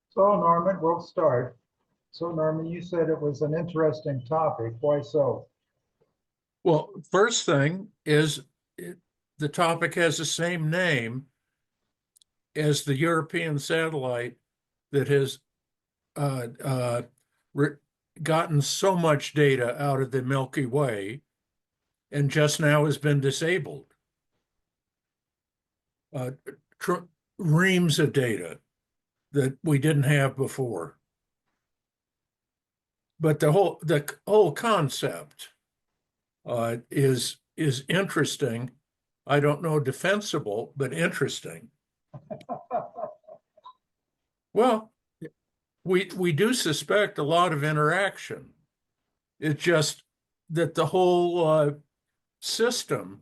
So Norman, we'll start. So Norman, you said it was an interesting topic. Why so? Well, first thing is the topic has the same name as the European satellite that has uh, uh, re- gotten so much data out of the Milky Way and just now has been disabled. Uh, tr Reams of data that we didn't have before. But the whole concept is interesting. I don't know defensible, but interesting. Well, we do suspect a lot of interaction. It's just that the whole system,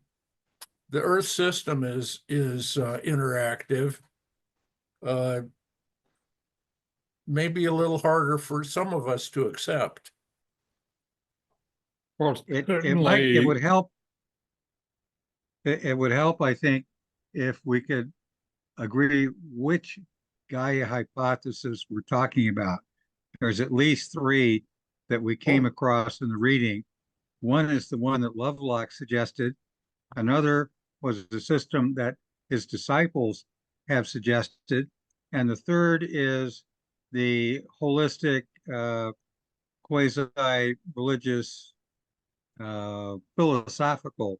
the Earth system, is interactive. Uh, Maybe a little harder for some of us to accept. Well, It certainly, would help. It would help, I think, if we could agree which Gaia hypothesis we're talking about. There's at least three that we came across in the reading. One is the one that Lovelock suggested. Another was the system that his disciples have suggested. And the third is the holistic, quasi-religious, philosophical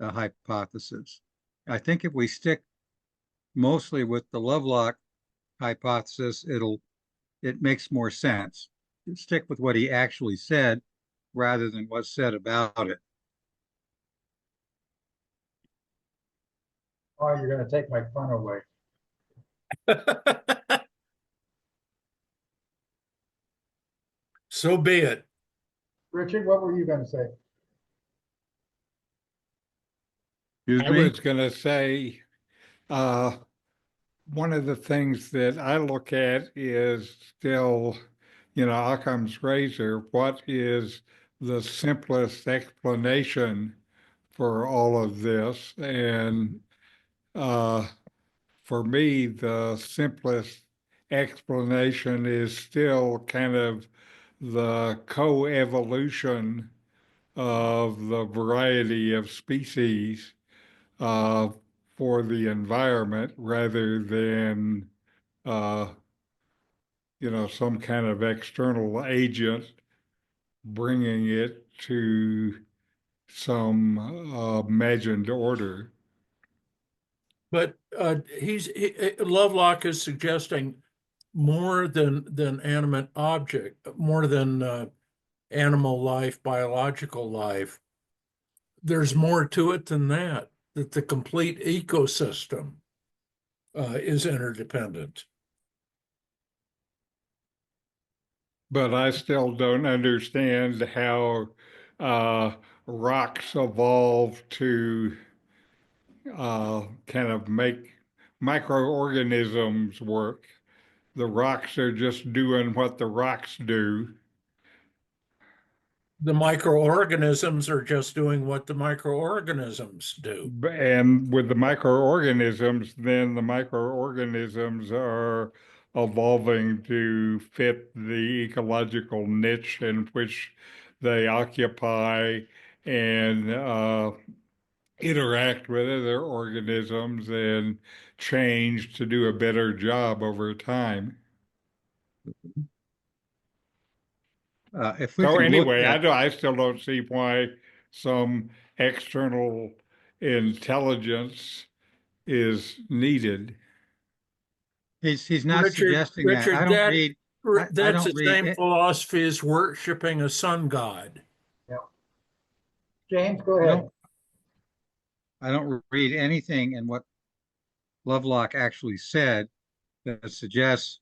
hypothesis. I think if we stick mostly with the Lovelock hypothesis, it makes more sense. Stick with what he actually said rather than what's said about it. Oh, you're going to take my fun away. So be it. Richard, what were you going to say? I was going to say, one of the things that I look at is still, Occam's razor. What is the simplest explanation for all of this? And for me, the simplest explanation is still kind of the co-evolution of the variety of species uh, for the environment rather than, uh, some kind of external agent bringing it to some imagined order. But Lovelock is suggesting more than animate object, more than animal life, biological life. There's more to it than that. That the complete ecosystem is interdependent. But I still don't understand how rocks evolved to kind of make microorganisms work. The rocks are just doing what the rocks do. The microorganisms are just doing what the microorganisms do. And with the microorganisms, then the microorganisms are evolving to fit the ecological niche in which they occupy and interact with other organisms and change to do a better job over time. If we So could look anyway, at, I still don't see why some external intelligence is needed. he's not suggesting that. I Richard, don't read. I that's don't the read same it. philosophy as worshiping a sun god. Yeah. James, go I ahead. don't. I don't read anything in what Lovelock actually said that suggests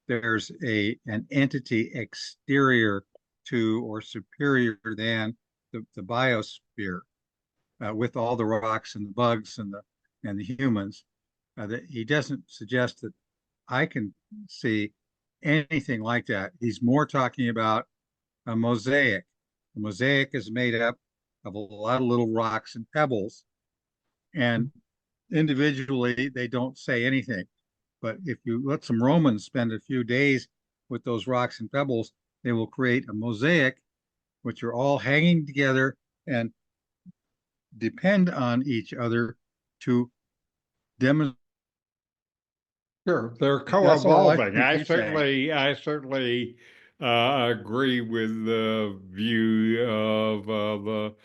there's an entity exterior to or superior than the biosphere, with all the rocks and the bugs and the humans. That he doesn't suggest that I can see anything like that. He's more talking about a mosaic. A mosaic is made up of a lot of little rocks and pebbles, and individually they don't say anything. But if you let some Romans spend a few days with those rocks and pebbles, they will create a mosaic, which are all hanging together and depend on each other to demonstrate. Sure, they're That's all I co-evolving. think you're saying. I certainly agree with the view of the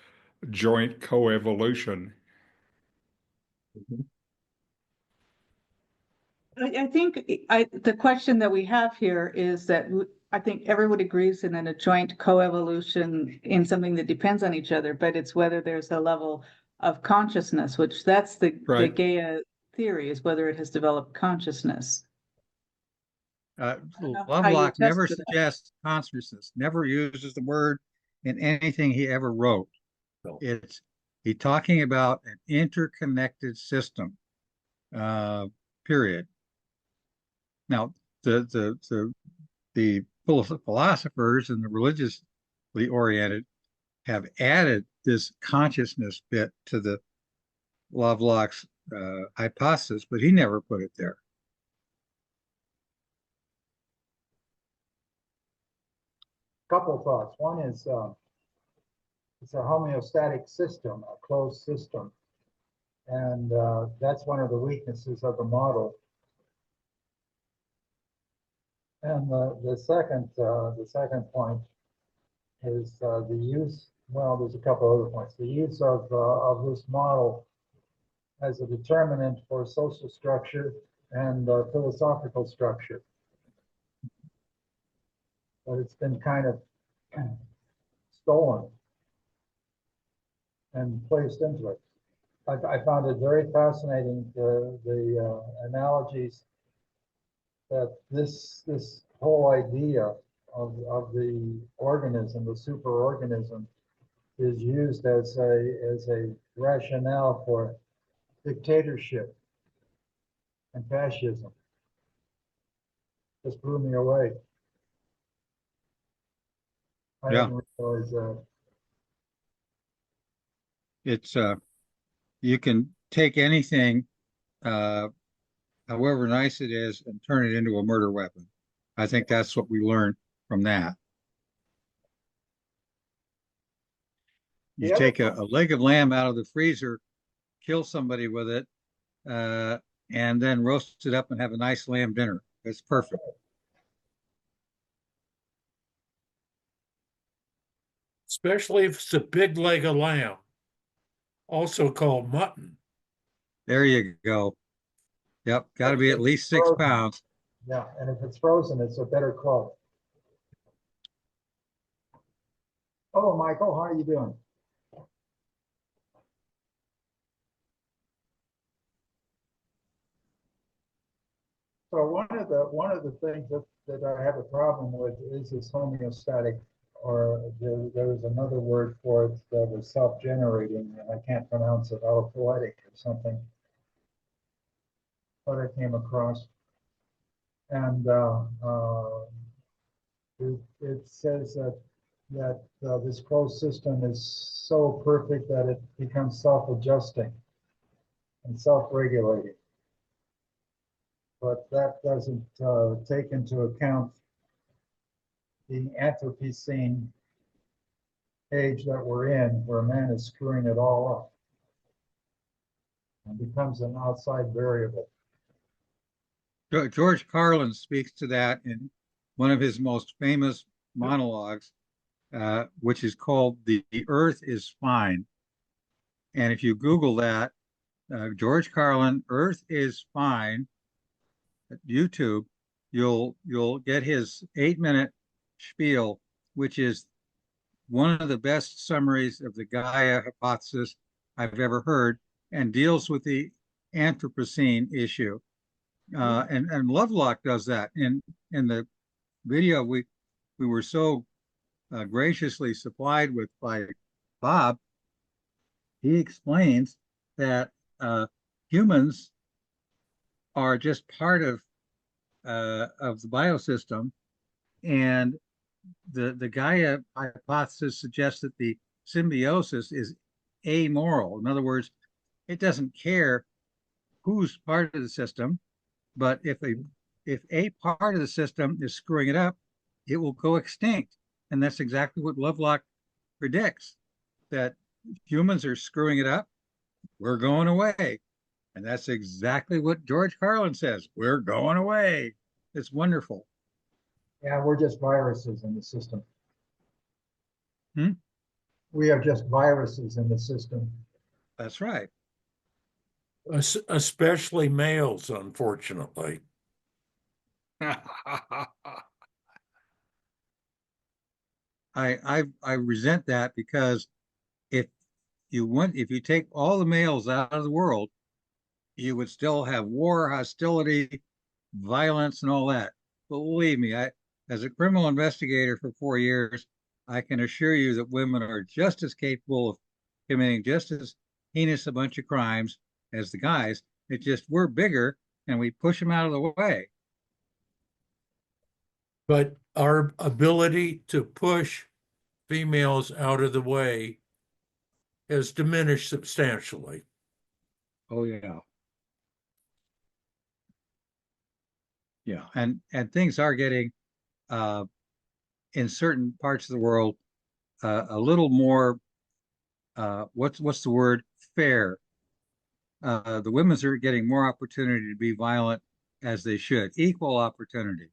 joint coevolution. I think the question that we have here is that I think everyone agrees in a joint coevolution in something that depends on each other, but it's whether there's a level of consciousness, which that's the Right. Gaia theory, is whether it has developed consciousness. How you Lovelock test never for that. suggests consciousness, never uses the word in anything he ever wrote. No. It's he talking about an interconnected system, period. Now, the philosophers and the religiously oriented have added this consciousness bit to the Lovelock's hypothesis, but he never put it there. Couple thoughts. One is it's a homeostatic system, a closed system, and that's one of the weaknesses of the model. And the second point is the use. Well, there's a couple other points. The use of this model as a determinant for social structure and philosophical structure. But it's been kind of stolen and placed into it. I found it very fascinating, the analogies that this whole idea of the organism, the superorganism, is used as a rationale for dictatorship and fascism. Just blew me away. I Yeah. didn't realize that. It's you can take anything, however nice it is, and turn it into a murder weapon. I think that's what we learned from that. You The other take a leg of lamb out of the freezer, kill somebody with it, and then roast it up and have a nice lamb dinner. It's perfect. Especially if it's a big leg of lamb, also called mutton. There you go. Yep, got to be at least 6 pounds. Yeah, and if it's frozen, it's a better club. Oh, Michael, how are you doing? So one of the things that I have a problem with is this homeostatic, or there was another word for it that was self-generating, and I can't pronounce it, autopoietic or something, but I came across. And it says that this closed system is so perfect that it becomes self-adjusting and self-regulating. But that doesn't take into account the Anthropocene age that we're in, where man is screwing it all up and becomes an outside variable. George Carlin speaks to that in one of his most famous monologues, which is called "The Earth is Fine." And if you Google that, George Carlin, "Earth is Fine," at YouTube, you'll get his 8-minute spiel, which is one of the best summaries of the Gaia hypothesis I've ever heard, and deals with the Anthropocene issue. And Lovelock does that in the video we were so graciously supplied with by Bob. He explains that humans are just part of the biosystem, and the Gaia hypothesis suggests that the symbiosis is amoral. In other words, it doesn't care who's part of the system. But if a part of the system is screwing it up, it will go extinct. And that's exactly what Lovelock predicts, that humans are screwing it up, we're going away. And that's exactly what George Carlin says, we're going away. It's wonderful. Yeah, we're just viruses in the system. Hmm? We are just viruses in the system. That's right. Especially males, unfortunately. I resent that, because if if you take all the males out of the world, you would still have war, hostility, violence, and all that. But believe me, as a criminal investigator for 4 years, I can assure you that women are just as capable of committing just as heinous a bunch of crimes as the guys. It's just we're bigger and we push them out of the way. But our ability to push females out of the way has diminished substantially. Oh yeah. Yeah. And things are getting in certain parts of the world a little more what's the word, fair. The women's are getting more opportunity to be violent, as they should, equal opportunity.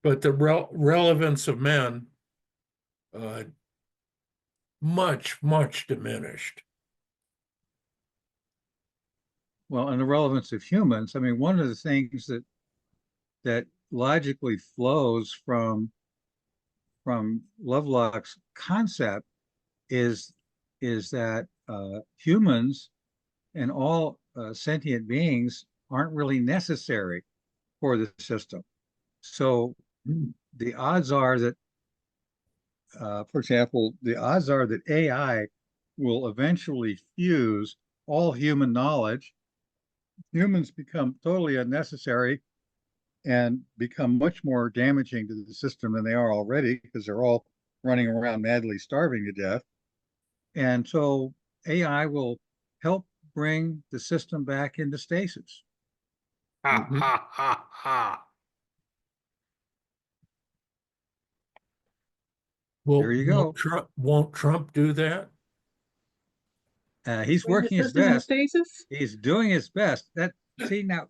But the relevance of men, uh, much diminished. Well, and the relevance of humans. I mean, one of the things that logically flows from Lovelock's concept is that humans and all sentient beings aren't really necessary for the system. So the odds are that, for example, the odds are that AI will eventually fuse all human knowledge. Humans become totally unnecessary and become much more damaging to the system than they are already, because they're all running around madly starving to death. And so AI will help bring the system back into stasis. Ha ha ha ha. Well, There you go. Won't Trump do that? He's Bring the working his system in best. stasis? He's doing his best. Now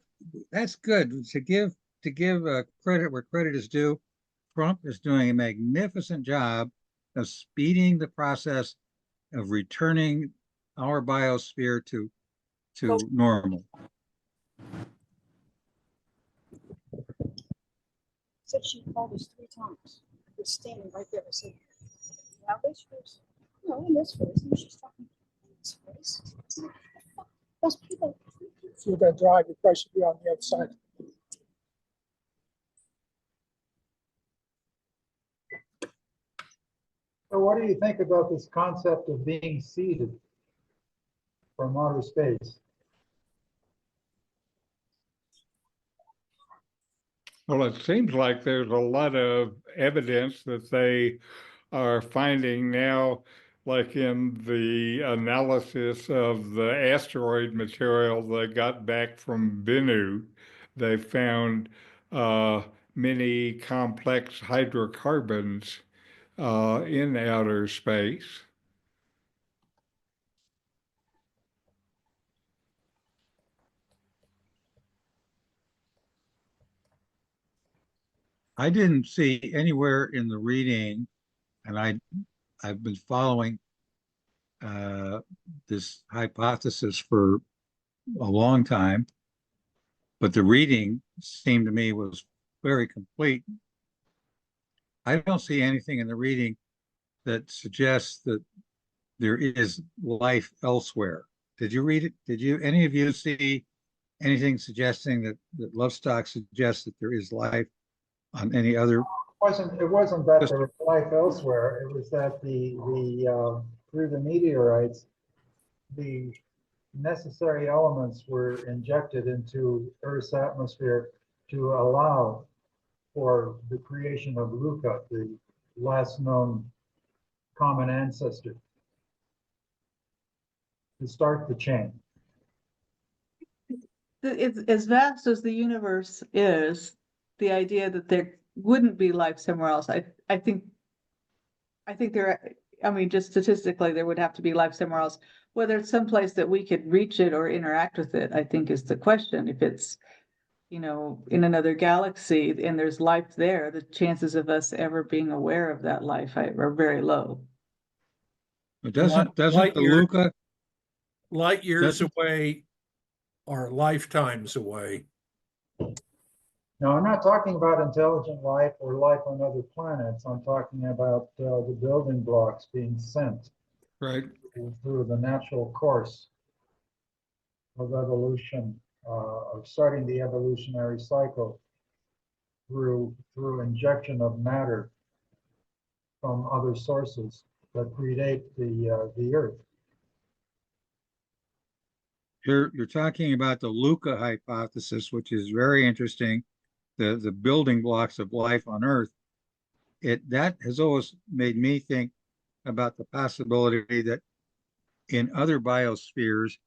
that's good to give credit where credit is due. Trump is doing a magnificent job of speeding the process of returning our biosphere to normal. Said she called us 3 times. I was standing right there. I said, now this face. No, in this face. And she's talking in this face. Those people. If you're going to drive, you probably should be on the other side. So what do you think about this concept of being seeded from outer space? Well, it seems like there's a lot of evidence that they are finding now, like in the analysis of the asteroid material that got back from Bennu. They found many complex hydrocarbons in outer space. I didn't see anywhere in the reading, and I've been following this hypothesis for a long time, but the reading seemed to me was very complete. I don't see anything in the reading that suggests that there is life elsewhere. Did you read it? Did you, any of you see anything suggesting that Lovestock suggests that there is life on any other? It wasn't that there was life elsewhere. It was that through the meteorites, the necessary elements were injected into Earth's atmosphere to allow for the creation of LCUUF, the last known common ancestor. to start the chain. It's as vast as the universe is, the idea that there wouldn't be life somewhere else. I think there, I mean, just statistically, there would have to be life somewhere else. Whether it's someplace that we could reach it or interact with it, I think is the question. If it's, you know, in another galaxy and there's life there, the chances of us ever being aware of that life are very low. But doesn't Light the year- Luca Light years doesn't- away are lifetimes away. Now, I'm not talking about intelligent life or life on other planets. I'm talking about the building blocks being sent Right. through the natural course of evolution, of starting the evolutionary cycle through injection of matter from other sources that predate the Earth. you're talking about the Luca hypothesis, which is very interesting, the building blocks of life on Earth. That has always made me think about the possibility that in other biospheres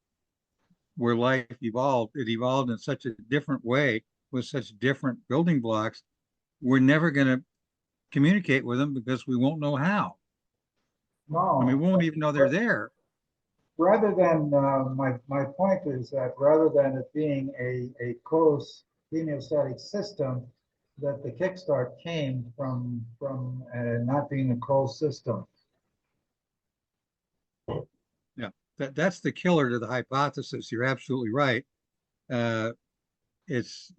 where life evolved, it evolved in such a different way with such different building blocks, we're never going to communicate with them because we won't know how. No, I mean, we won't even know they're there. rather than my point is that rather than it being a closed homeostatic system, that the kickstart came from not being a closed system. Yeah, that's the killer to the hypothesis. You're absolutely right. It's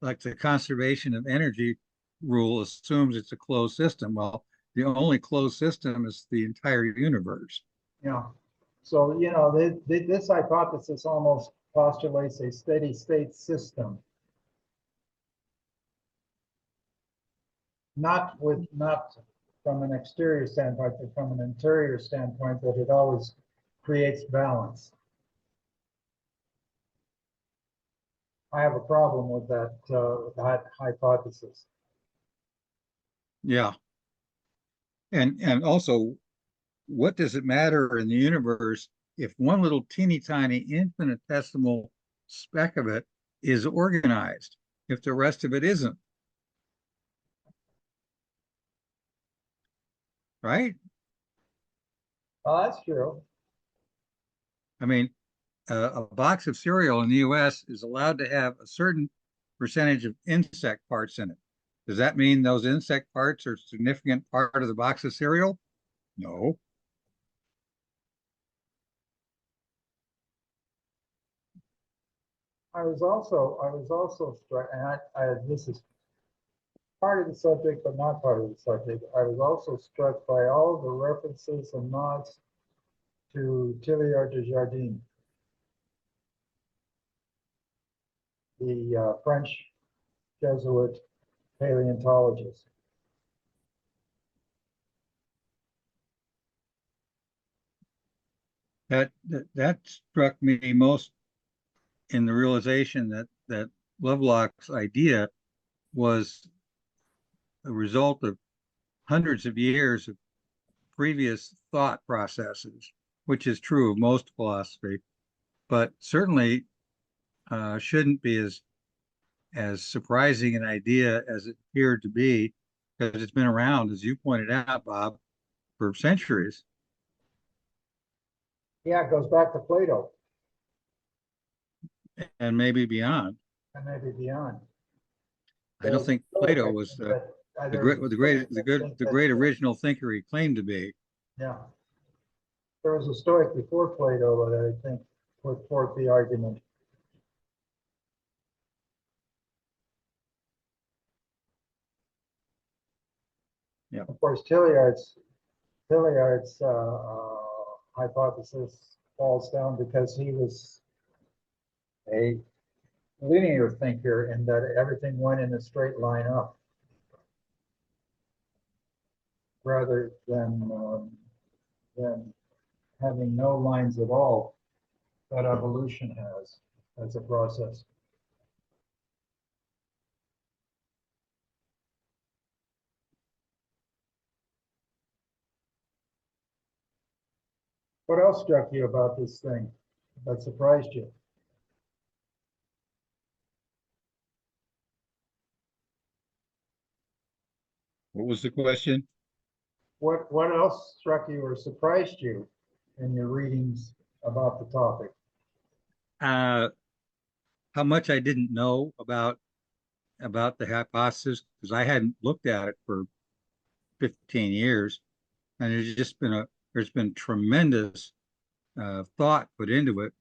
like the conservation of energy rule assumes it's a closed system. Well, the only closed system is the entire universe. Yeah. So, you know, this hypothesis almost postulates a steady state system. Not from an exterior standpoint, but from an interior standpoint, that it always creates balance. I have a problem with that hypothesis. Yeah. And also, what does it matter in the universe if one little teeny tiny infinitesimal speck of it is organized, if the rest of it isn't? Right? Oh, that's true. I mean, a box of cereal in the US is allowed to have a certain percentage of insect parts in it. Does that mean those insect parts are a significant part of the box of cereal? No. I was also struck, and this is part of the subject, but not part of the subject. I was also struck by all the references and nods to Teilhard de Chardin, the French Jesuit paleontologist. That struck me most in the realization that Lovelock's idea was a result of hundreds of years of previous thought processes, which is true of most philosophy, but certainly shouldn't be as surprising an idea as it appeared to be, because it's been around, as you pointed out, Bob, for centuries. Yeah, it goes back to Plato And maybe beyond. and maybe beyond. I don't think Plato was the great original thinker he claimed to be. Yeah. There was a Stoic before Plato that I think put forth the argument. Yeah. Of course, Teilhard's hypothesis falls down because he was a linear thinker in that everything went in a straight line up, rather than having no lines at all that evolution has as a process. What else struck you about this thing that surprised you? What was the question? What else struck you or surprised you in your readings about the topic? How much I didn't know about the hypothesis, because I hadn't looked at it for 15 years, and there's been tremendous thought put into it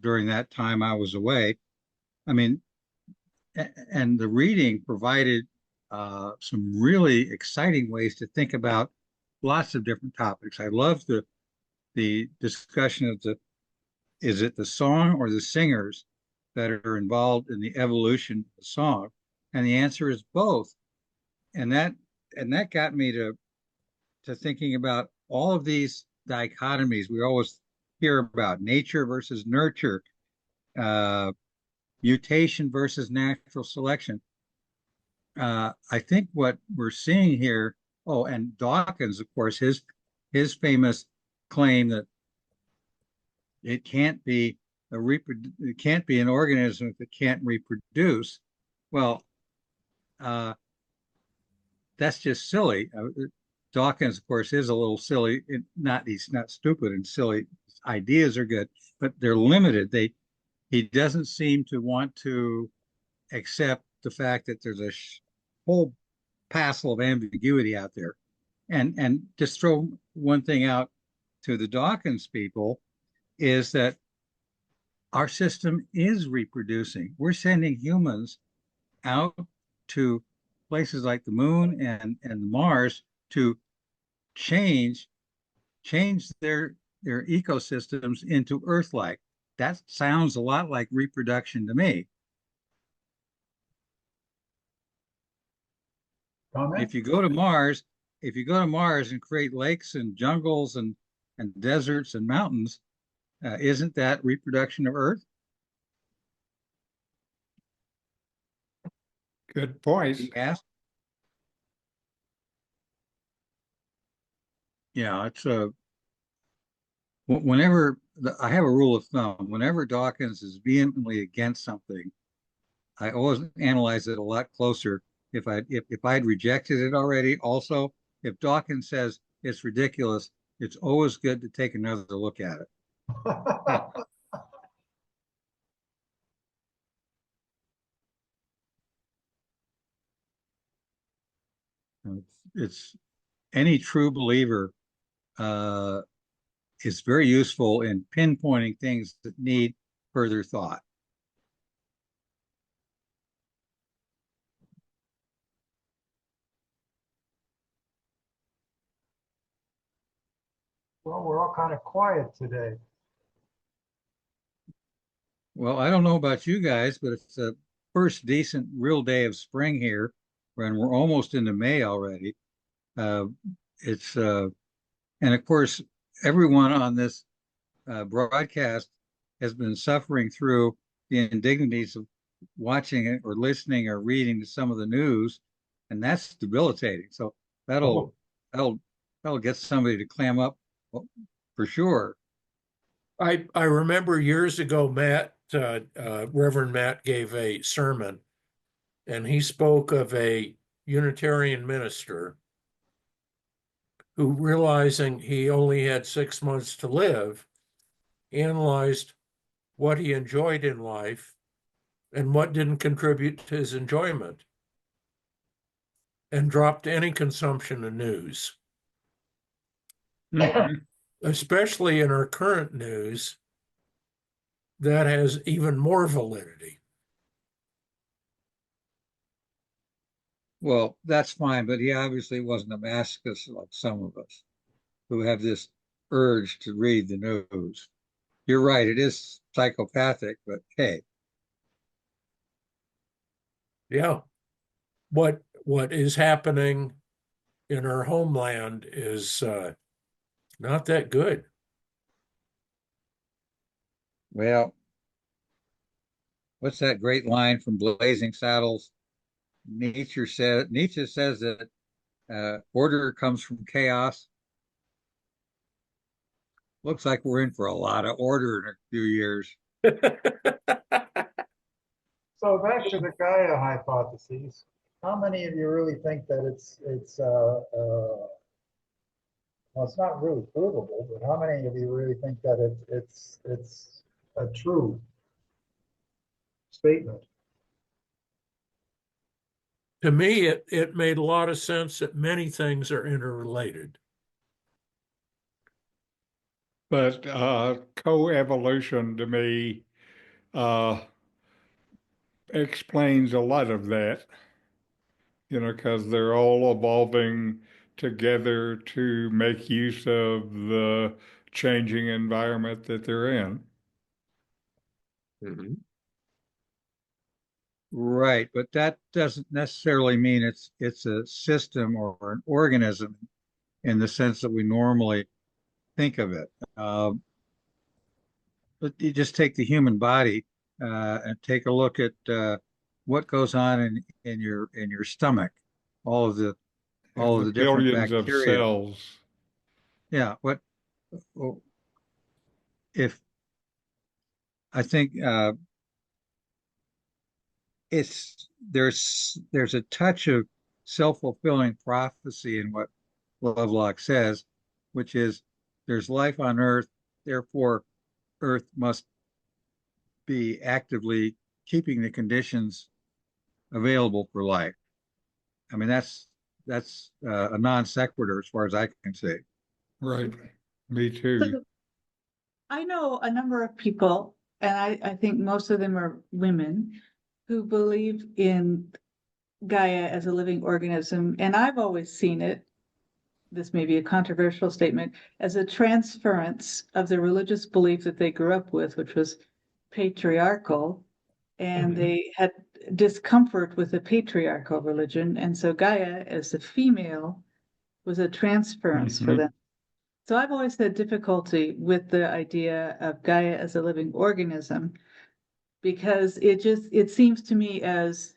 during that time I was away. I mean, and the reading provided some really exciting ways to think about lots of different topics. I love the discussion of is it the song or the singers that are involved in the evolution of the song? And the answer is both. And that got me to thinking about all of these dichotomies we always hear about: nature versus nurture, uh, mutation versus natural selection. I think what we're seeing here, oh, and Dawkins, of course, his famous claim that it can't be it can't be an organism if it can't reproduce. Well, uh, that's just silly. Dawkins, of course, is a little silly. He's not stupid and silly. His ideas are good, but they're limited. He doesn't seem to want to accept the fact that there's a whole passel of ambiguity out there. And just throw one thing out to the Dawkins people is that our system is reproducing. We're sending humans out to places like the moon and Mars to change their ecosystems into Earth-like. That sounds a lot like reproduction to me. Comment? If you go to Mars, and create lakes and jungles and deserts and mountains, isn't that reproduction of Earth? Good point. Yes. Yeah, it's whenever I have a rule of thumb, whenever Dawkins is vehemently against something, I always analyze it a lot closer. If I'd rejected it already, also, if Dawkins says it's ridiculous, it's always good to take another look at it. It's any true believer uh, is very useful in pinpointing things that need further thought. Well, we're all kind of quiet today. Well, I don't know about you guys, but it's the first decent real day of spring here, and we're almost into May already. Uh, it's and of course, everyone on this broadcast has been suffering through the indignities of watching it or listening or reading to some of the news, and that's debilitating. So that'll that'll that'll get somebody to clam up for sure. I remember years ago, Reverend Matt gave a sermon, and he spoke of a Unitarian minister who, realizing he only had 6 months to live, analyzed what he enjoyed in life and what didn't contribute to his enjoyment, and dropped any consumption of news. Especially in our current news, that has even more validity. Well, that's fine, but he obviously wasn't a masochist like some of us who have this urge to read the news. You're right, it is psychopathic, but hey. Yeah. What is happening in our homeland is not that good. Well, what's that great line from Blazing Saddles? Nietzsche says that order comes from chaos. Looks like we're in for a lot of order in a few years. So back to the Gaia hypotheses. How many of you really think that well, it's not really provable, but how many of you really think that it's a true statement? To me, it made a lot of sense that many things are interrelated. But coevolution to me explains a lot of that, because they're all evolving together to make use of the changing environment that they're in. Right, but that doesn't necessarily mean it's a system or an organism in the sense that we normally think of it. But you just take the human body and take a look at what goes on in your stomach, all of the all And of the the different billions of bacteria. cells. Yeah, what if I think there's a touch of self-fulfilling prophecy in what Lovelock says, which is there's life on Earth, therefore Earth must be actively keeping the conditions available for life. I mean, that's a non sequitur as far as I can see. Right. Me too. I know a number of people, and I think most of them are women, who believe in Gaia as a living organism. And I've always seen it, this may be a controversial statement, as a transference of the religious belief that they grew up with, which was patriarchal, and they had discomfort with the patriarchal religion. And so Gaia, as the female, was a transference for them. So I've always had difficulty with the idea of Gaia as a living organism because it seems to me as,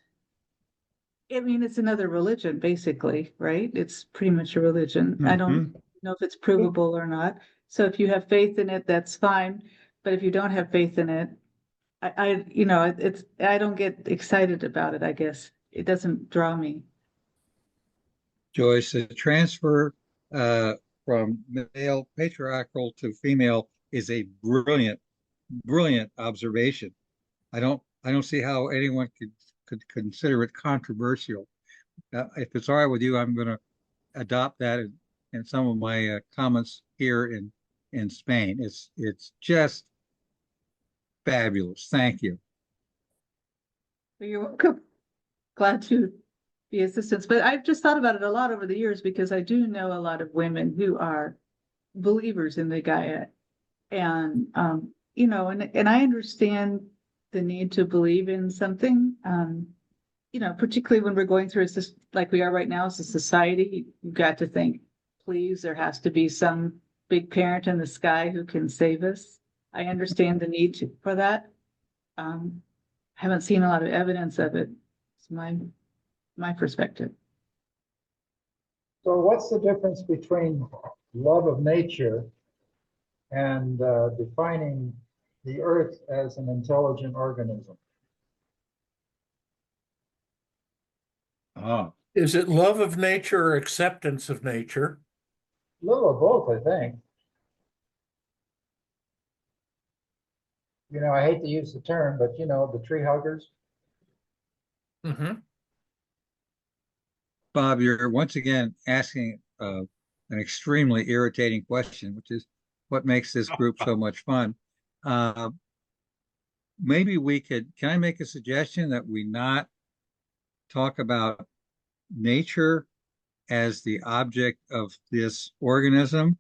I mean, it's another religion, basically, right? It's pretty much a religion. I don't know if it's provable or not. So if you have faith in it, that's fine. But if you don't have faith in it, I don't get excited about it, I guess. It doesn't draw me. Joyce, the transfer from male patriarchal to female is a brilliant observation. I don't see how anyone could consider it controversial. If it's all right with you, I'm going to adopt that in some of my comments here in Spain. It's just fabulous. Thank you. You're welcome. Glad to be assistance. But I've just thought about it a lot over the years because I do know a lot of women who are believers in the Gaia. And and I understand the need to believe in something. Particularly when we're going through this like we are right now as a society, you've got to think, please, there has to be some big parent in the sky who can save us. I understand the need for that. Haven't seen a lot of evidence of it. It's my perspective. So what's the difference between love of nature and defining the Earth as an intelligent organism? Is it love of nature or acceptance of nature? A little of both, I think. I hate to use the term, but the tree huggers. Bob, you're once again asking an extremely irritating question, which is what makes this group so much fun. Maybe can I make a suggestion that we not talk about nature as the object of this organism?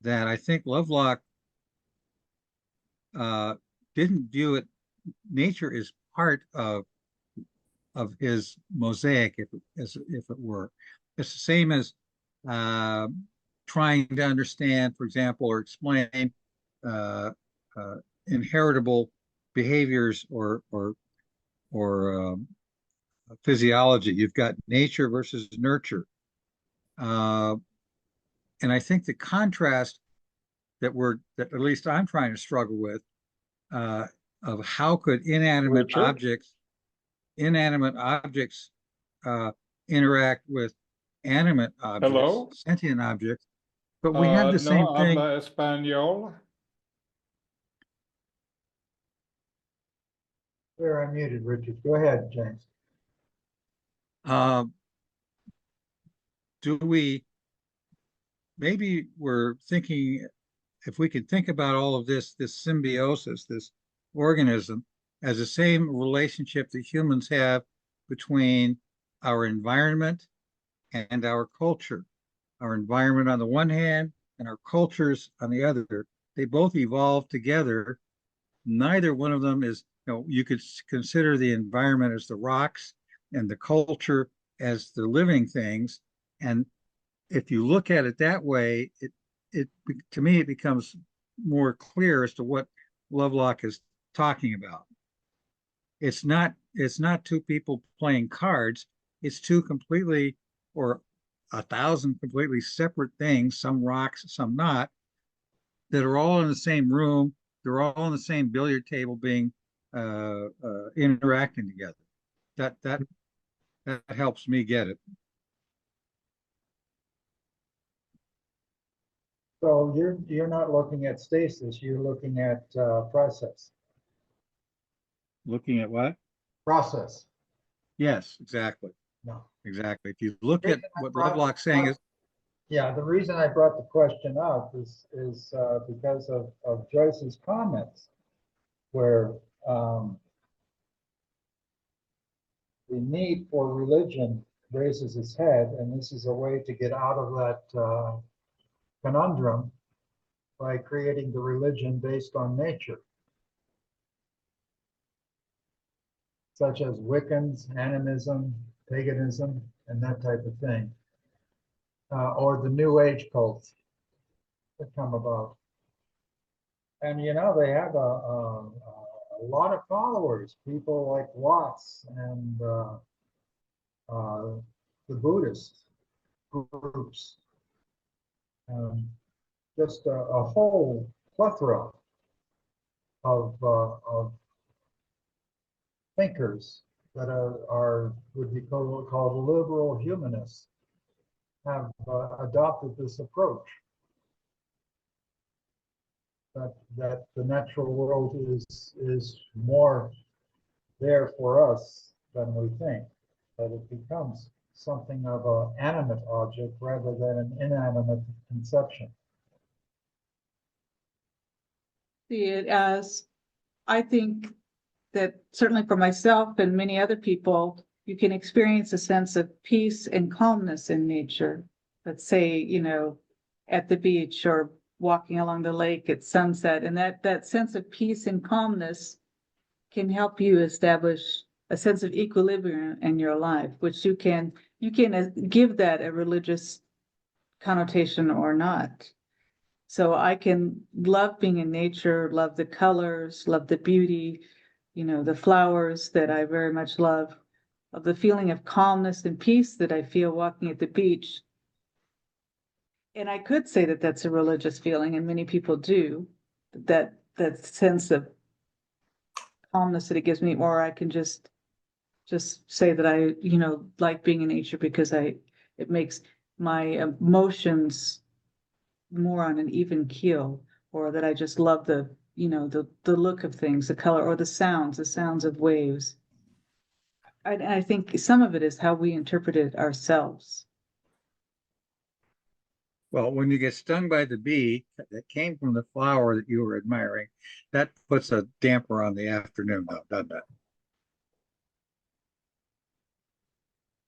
That I think Lovelock didn't view it. Nature is part of his mosaic, if it were. It's the same as trying to understand, for example, or explain inheritable behaviors or physiology. You've got nature versus nurture, and I think the contrast that at least I'm trying to struggle with, of how could inanimate Richard? objects interact with animate objects, Hello? sentient objects, but we have the No same thing. habla español. You're unmuted, Richard. Go ahead, James. Do we, maybe we're thinking, if we could think about all of this symbiosis, this organism, as the same relationship that humans have between our environment and our culture. Our environment on the one hand and our cultures on the other. They both evolve together. Neither one of them is, you could consider the environment as the rocks and the culture as the living things. And if you look at it that way, it to me, it becomes more clear as to what Lovelock is talking about. It's not two people playing cards. It's two completely, or 1,000 completely separate things, some rocks, some not, that are all in the same room. They're all on the same billiard table being interacting together. That helps me get it. So you're not looking at stasis, you're looking at process. Looking at what? Process. Yes, exactly. No. Exactly. If you look at what Lovelock's saying is, yeah, the reason I brought the question up is because of Joyce's comments, where the need for religion raises its head, and this is a way to get out of that conundrum by creating the religion based on nature, such as Wiccans, animism, paganism, and that type of thing, or the New Age cults that come about. And they have a lot of followers, people like Watts and the Buddhist groups, just a whole plethora of thinkers that would be called liberal humanists have adopted this approach. That the natural world is more there for us than we think, that it becomes something of an animate object rather than an inanimate conception. See it as, I think that certainly for myself and many other people, you can experience a sense of peace and calmness in nature. Let's say, at the beach or walking along the lake at sunset, and that sense of peace and calmness can help you establish a sense of equilibrium in your life, which you can give that a religious connotation or not. So I can love being in nature, love the colors, love the beauty, the flowers that I very much love, of the feeling of calmness and peace that I feel walking at the beach. And I could say that that's a religious feeling, and many people do, that sense of calmness that it gives me, or I can just say that I, like being in nature because it makes my emotions more on an even keel, or that I just love the look of things, the color, or the sounds of waves. I think some of it is how we interpret it ourselves. well, when you get stung by the bee that came from the flower that you were admiring, that puts a damper on the afternoon, though, doesn't it?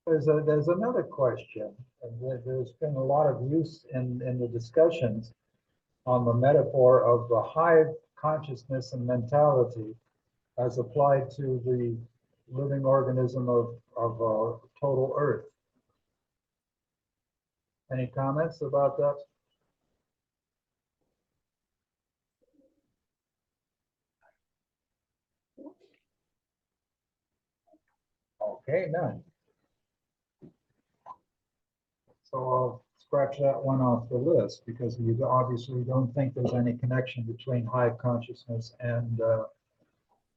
There's another question. There's been a lot of use in the discussions on the metaphor of the hive consciousness and mentality as applied to the living organism of total Earth. Any comments about that? Okay, none. So I'll scratch that one off the list because you obviously don't think there's any connection between hive consciousness and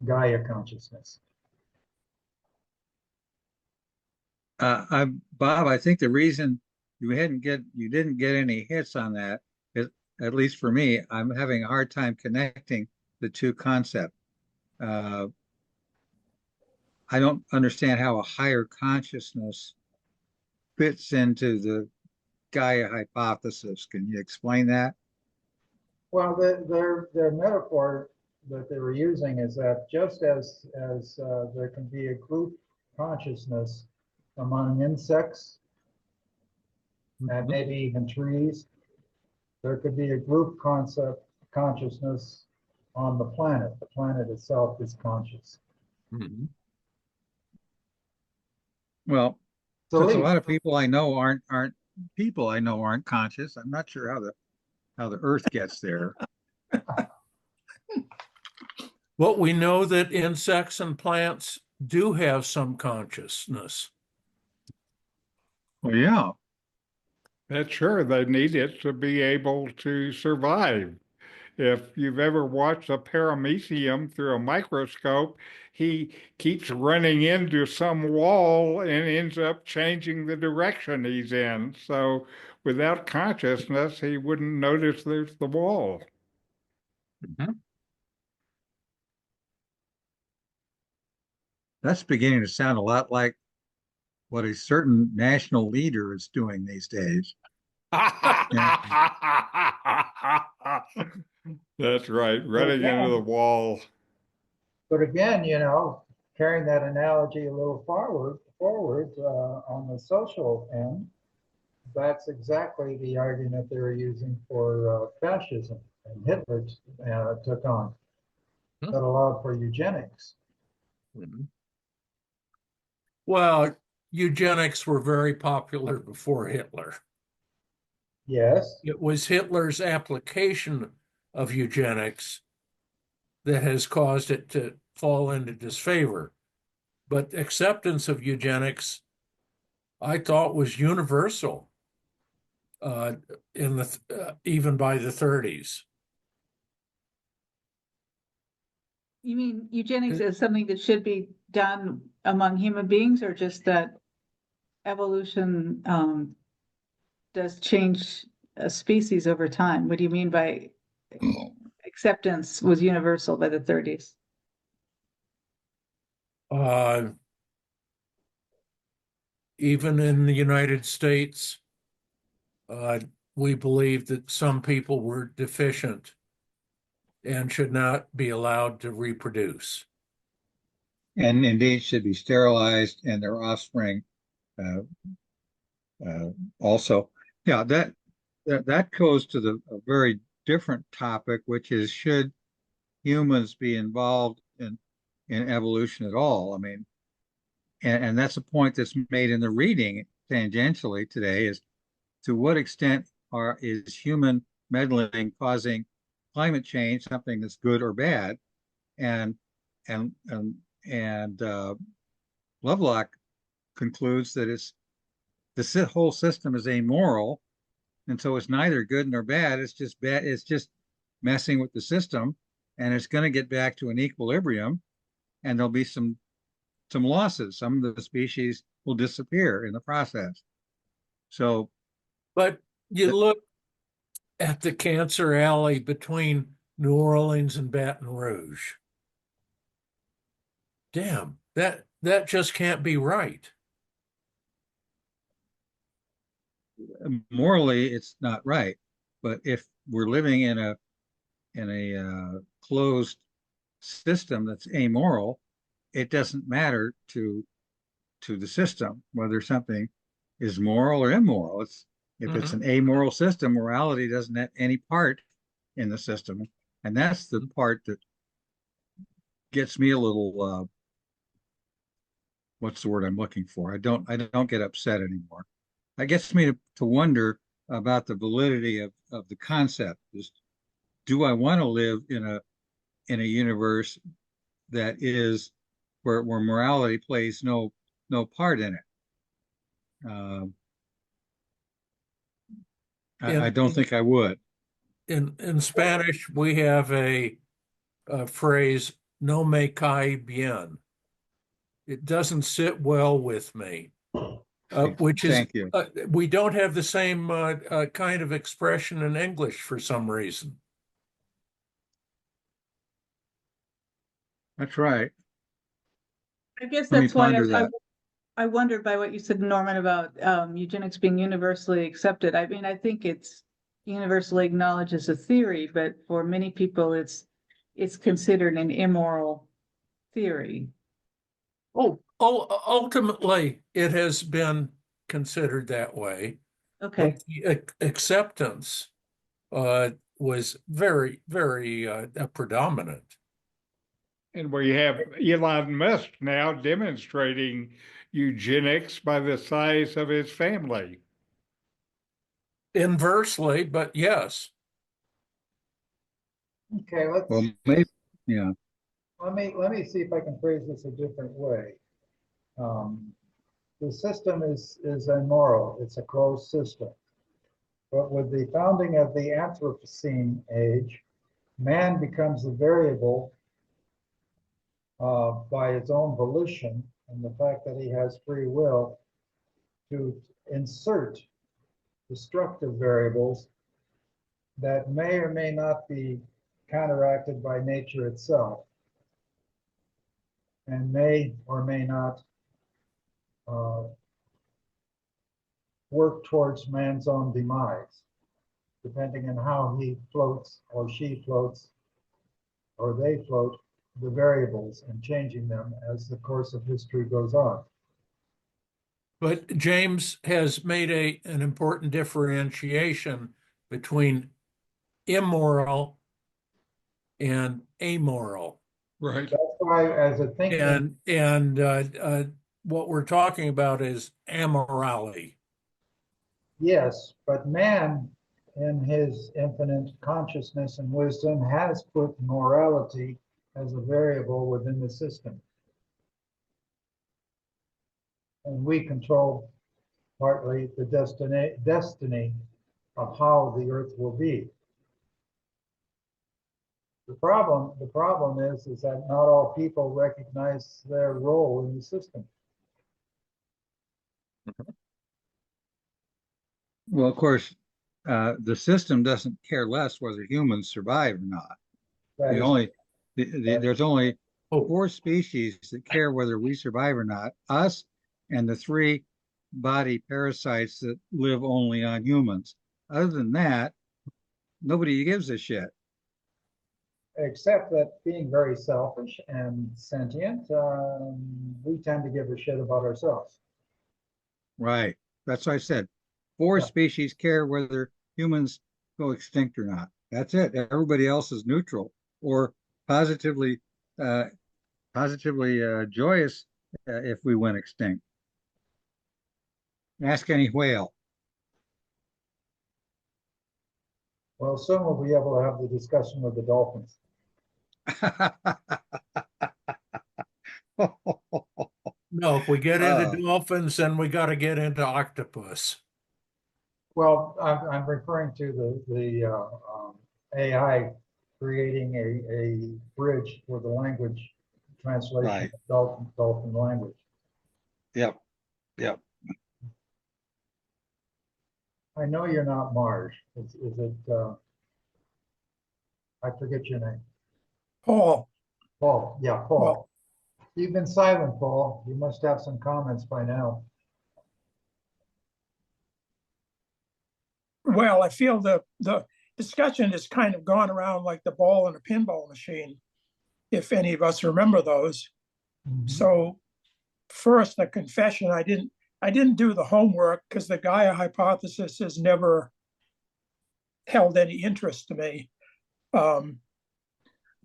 Gaia consciousness. Bob, I think the reason you didn't get any hits on that is, at least for me, I'm having a hard time connecting the two concepts. I don't understand how a higher consciousness fits into the Gaia hypothesis. Can you explain that? Well, their metaphor that they were using is that just as there can be a group consciousness among insects and maybe even trees, there could be a group concept consciousness on the planet. The planet itself is conscious. Mhm. Well, So since a lot of people I know aren't conscious, I'm not sure how the Earth gets there. Well, we know that insects and plants do have some consciousness. Well, yeah. That's sure they need it to be able to survive. If you've ever watched a paramecium through a microscope, he keeps running into some wall and ends up changing the direction he's in. So without consciousness, he wouldn't notice there's the wall. That's beginning to sound a lot like what a certain national leader is doing these days. That's right, running into the wall. But again, carrying that analogy a little forward on the social end, that's exactly the argument they were using for fascism and Hitler took on that allowed for eugenics. Mhm. Well, eugenics were very popular before Hitler. Yes. It was Hitler's application of eugenics that has caused it to fall into disfavor. But acceptance of eugenics, I thought, was universal in even by the 30s. You mean eugenics is something that should be done among human beings, or just that evolution does change a species over time? What do you mean by acceptance was universal by the 30s? Even in the United States, we believe that some people were deficient and should not be allowed to reproduce. And indeed should be sterilized and their offspring also. Yeah, that goes to a very different topic, which is should humans be involved in evolution at all? I mean, and that's a point that's made in the reading tangentially today, is to what extent is human meddling causing climate change something that's good or bad? And and and and Lovelock concludes that this whole system is amoral, and so it's neither good nor bad. It's just bad. It's just messing with the system, and it's going to get back to an equilibrium, and there'll be some losses. Some of the species will disappear in the process. So, But you look at the cancer alley between New Orleans and Baton Rouge. Damn, that just can't be right. morally, it's not right. But if we're living in a closed system that's amoral, it doesn't matter to the system whether something is moral or immoral. If it's an amoral system, morality doesn't have any part in the system, and that's the part that gets me a little what's the word I'm looking for? I don't get upset anymore. That gets me to wonder about the validity of the concept. Do I want to live in a universe that is where morality plays no part in it? I don't think I would. In Spanish, we have a phrase, no me cae bien. It doesn't sit well with me, which is, Thank you. we don't have the same kind of expression in English for some reason. That's right. I guess Let me that's why ponder that. I wondered by what you said, Norman, about eugenics being universally accepted. I mean, I think it's universally acknowledged as a theory, but for many people, it's considered an immoral theory. Oh, ultimately, it has been considered that way, Okay, but the acceptance was very, very predominant. And we have Elon Musk now demonstrating eugenics by the size of his family. Inversely, but yes. Okay, Well, maybe, yeah. let me see if I can phrase this a different way. The system is immoral. It's a closed system. But with the founding of the Anthropocene age, man becomes a variable by his own volition and the fact that he has free will to insert destructive variables that may or may not be counteracted by nature itself and may or may not work towards man's own demise, depending on how he floats or she floats or they float the variables and changing them as the course of history goes on. But James has made an important differentiation between immoral and amoral. Right. That's why, as a thinker, And what we're talking about is amorality. yes, but man, in his infinite consciousness and wisdom, has put morality as a variable within the system. And we control partly the destiny of how the earth will be. The problem is that not all people recognize their role in the system. Well, of course, the system doesn't care less whether humans survive or not. That is, There's only Oh, 4 species that care whether we survive or not, us and the 3 body parasites that live only on humans. Other than that, nobody gives a shit. except that being very selfish and sentient, we tend to give a shit about ourselves. Right. That's what I said. 4 Yeah. species care whether humans go extinct or not. That's it. Everybody else is neutral or positively joyous if we went extinct. Ask any whale. Well, soon we'll be able to have the discussion with the dolphins. no, if we get into dolphins, then we got to get into octopus. Well, I'm referring to the AI creating a bridge for the language translation Right. of dolphin language. Yep. Yep. I know you're not Marge. Is it? I forget your name. Paul. Paul. Yeah, Paul. Well, You've been silent, Paul. You must have some comments by now. Well, I feel the discussion has kind of gone around like the ball in a pinball machine, if any of us remember those. Mhm. So first, a confession, I didn't do the homework because the Gaia hypothesis has never held any interest to me.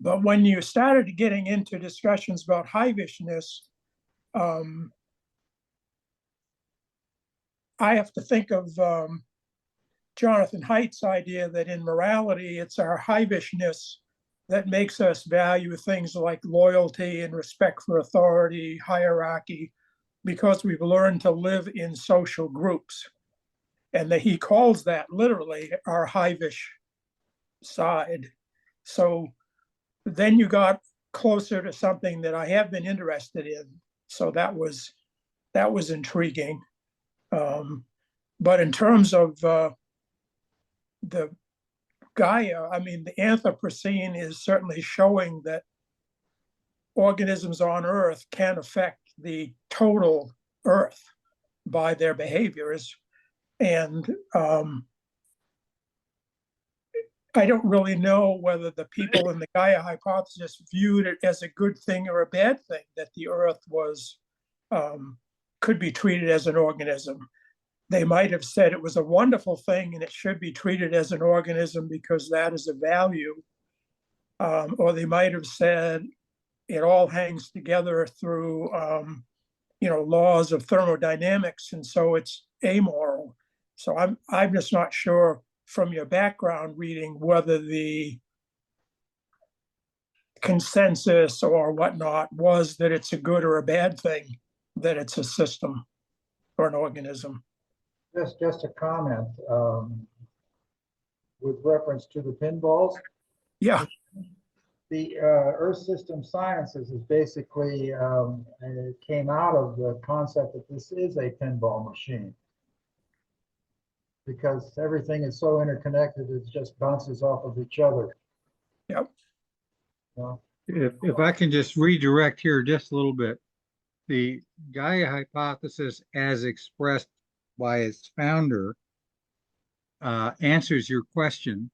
But when you started getting into discussions about hivishness, I have to think of Jonathan Haidt's idea that in morality, it's our hivishness that makes us value things like loyalty and respect for authority, hierarchy, because we've learned to live in social groups. And that he calls that literally our hivish side. So then you got closer to something that I have been interested in. So that was intriguing. But in terms of the Gaia, I mean, the Anthropocene is certainly showing that organisms on Earth can affect the total Earth by their behaviors. And I don't really know whether the people in the Gaia hypothesis viewed it as a good thing or a bad thing that the Earth was could be treated as an organism. They might have said it was a wonderful thing and it should be treated as an organism because that is a value. Or they might have said it all hangs together through laws of thermodynamics, and so it's amoral. So I'm just not sure from your background reading whether the consensus or whatnot was that it's a good or a bad thing that it's a system or an organism. Just a comment with reference to the pinballs. Yeah. The Earth System Sciences is basically, it came out of the concept that this is a pinball machine. Because everything is so interconnected, it just bounces off of each other. Yep. If I can just redirect here just a little bit, the Gaia hypothesis as expressed by its founder answers your question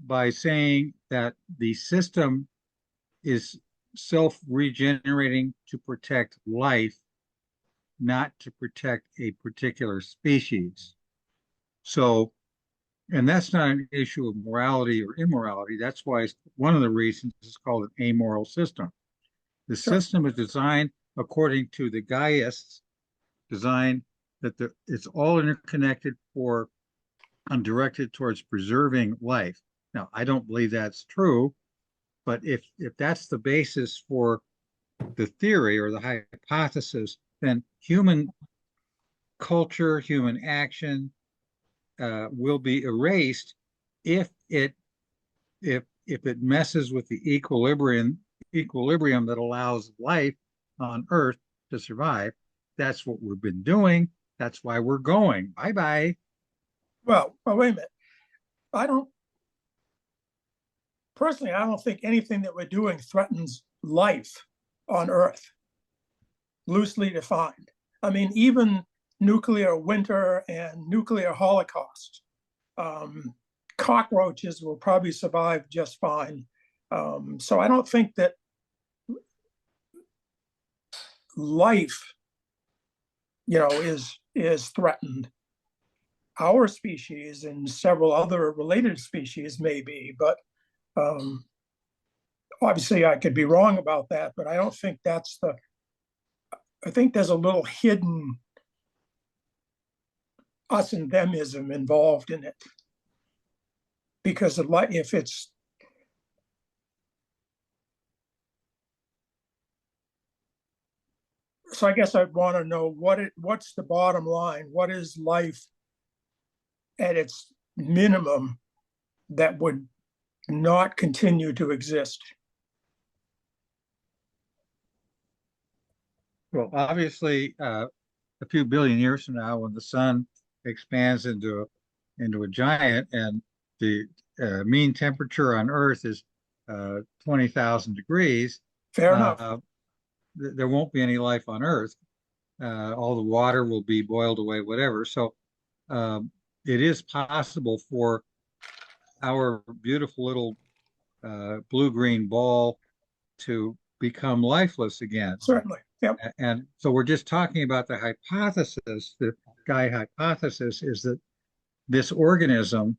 by saying that the system is self-regenerating to protect life, not to protect a particular species. So, and that's not an issue of morality or immorality. That's why one of the reasons it's called an amoral system. The system is designed according to the Gaiists design that it's all interconnected and directed towards preserving life. Now, I don't believe that's true, but if that's the basis for the theory or the hypothesis, then human culture, human action will be erased if it messes with the equilibrium that allows life on Earth to survive. That's what we've been doing. That's why we're going. Bye-bye. Well, wait a minute. I don't think anything that we're doing threatens life on Earth, loosely defined. I mean, even nuclear winter and nuclear holocaust, cockroaches will probably survive just fine. So I don't think that life, is threatened. Our species and several other related species may be, but obviously I could be wrong about that, but I don't think I think there's a little hidden us and themism involved in it. Because if it's so I guess I'd want to know what's the bottom line? What is life at its minimum that would not continue to exist? Well, obviously, a few billion years from now, when the sun expands into a giant and the mean temperature on Earth is 20,000 degrees. Fair enough. There won't be any life on Earth. All the water will be boiled away, whatever. So it is possible for our beautiful little blue-green ball to become lifeless again. Certainly. Yep. And so we're just talking about the hypothesis. The Gaia hypothesis is that this organism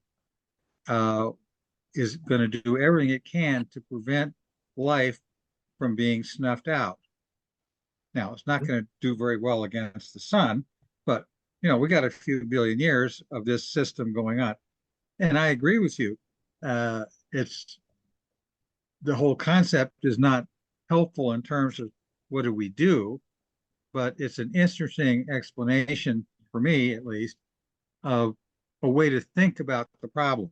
is going to do everything it can to prevent life from being snuffed out. Now, it's not going to do very well against the sun, but we got a few billion years of this system going on. And I agree with you. It's the whole concept is not helpful in terms of what do we do, but it's an interesting explanation for me, at least, of a way to think about the problem.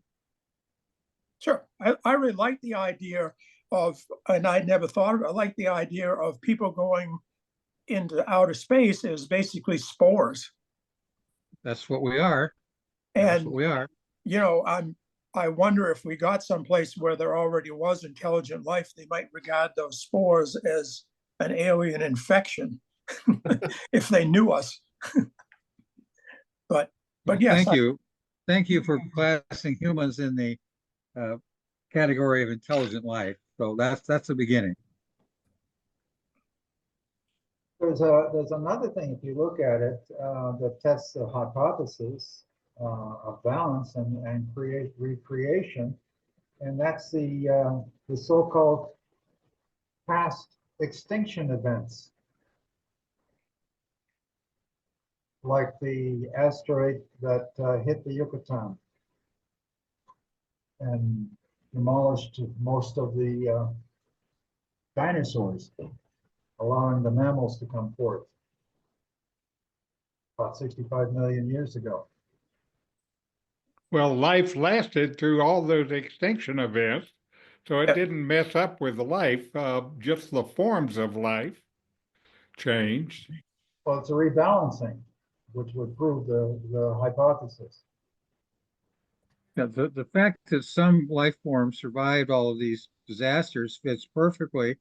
Sure. I really like the idea of, and I'd never thought of it, I like the idea of people going into outer space as basically spores. That's what we are. That's And, what we are. you know, I wonder if we got someplace where there already was intelligent life, they might regard those spores as an alien infection if they knew us. but Well, yes, thank you for classing humans in the category of intelligent life. So that's the beginning. There's another thing, if you look at it, that tests the hypothesis of balance and create recreation, and that's the so-called past extinction events, like the asteroid that hit the Yucatan and demolished most of the dinosaurs, allowing the mammals to come forth about 65 million years ago. Well, life lasted through all those extinction events, so it didn't mess up with life. Just the forms of life changed. Well, it's a rebalancing, which would prove the hypothesis. Yeah, the fact that some life forms survived all of these disasters fits perfectly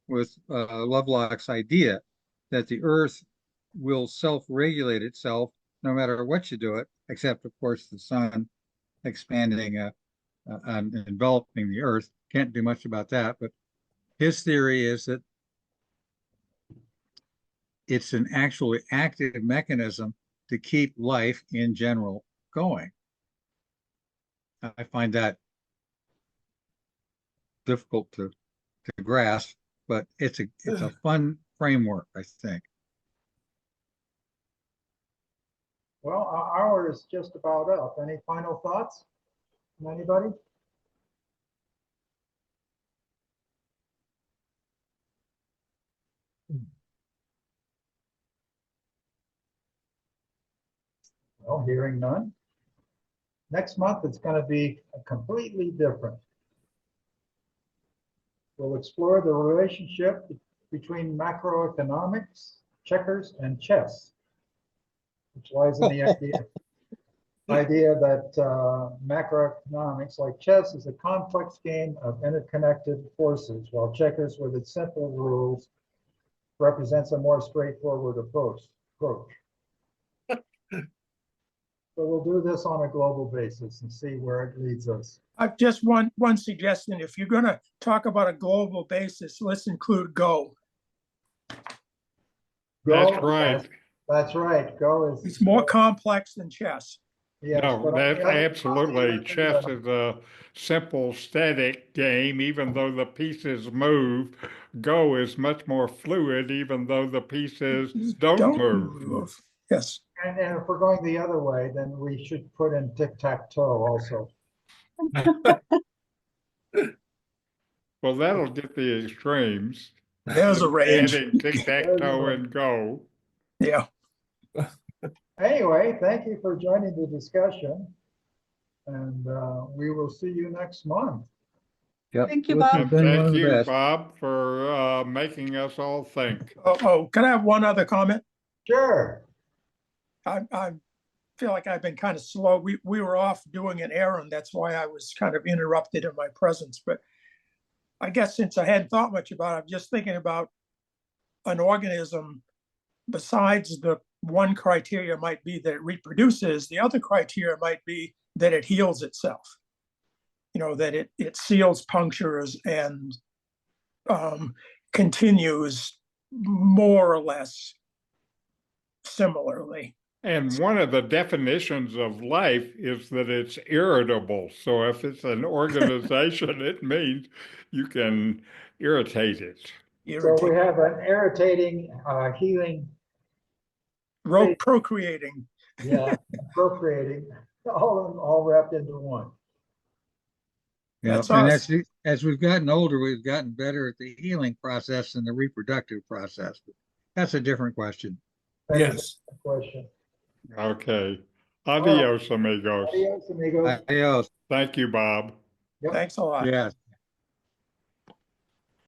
with Lovelock's idea that the Earth will self-regulate itself no matter what you do it, except, of course, the sun expanding and enveloping the Earth. Can't do much about that, but his theory is that it's an actually active mechanism to keep life in general going. I find that difficult to grasp, but it's a fun framework, I think. Well, our hour is just about up. Any final thoughts from anybody? Well, hearing none. Next month, it's going to be completely different. We'll explore the relationship between macroeconomics, checkers, and chess, which lies in the idea that macroeconomics, like chess, is a complex game of interconnected forces, while checkers, with its simple rules, represents a more straightforward approach. So we'll do this on a global basis and see where it leads us. I've just one suggestion. If you're going to talk about a global basis, let's include Go. That's right. That's right. Go is. It's more complex than chess. Yes, No, that's absolutely. Chess is a simple, static game, even though the pieces move. Go is much more fluid, even though the pieces don't move. Yes. And if we're going the other way, then we should put in tic-tac-toe also. Well, that'll get the extremes. There's a range. Adding tic-tac-toe and Go. Yeah. Anyway, thank you for joining the discussion. And we will see you next month. Yep. Thank you, Bob. Thank you, Bob, for making us all think. Can I have one other comment? Sure. I feel like I've been kind of slow. We were off doing an errand. That's why I was kind of interrupted in my presence. But I guess since I hadn't thought much about it, I'm just thinking about an organism. Besides the one criteria might be that it reproduces, the other criteria might be that it heals itself. You know, that it seals punctures and continues more or less similarly. And one of the definitions of life is that it's irritable. So if it's an organization, it means you can irritate it. So we have an irritating, healing, procreating. Yeah, procreating, all wrapped into one. Yeah, and as we've gotten older, we've gotten better at the healing process than the reproductive process. That's a different question. Yes. Question. Okay. Adios, amigos. Adios, amigos. Adios. Thank you, Bob. Yep. Thanks a lot. Yes.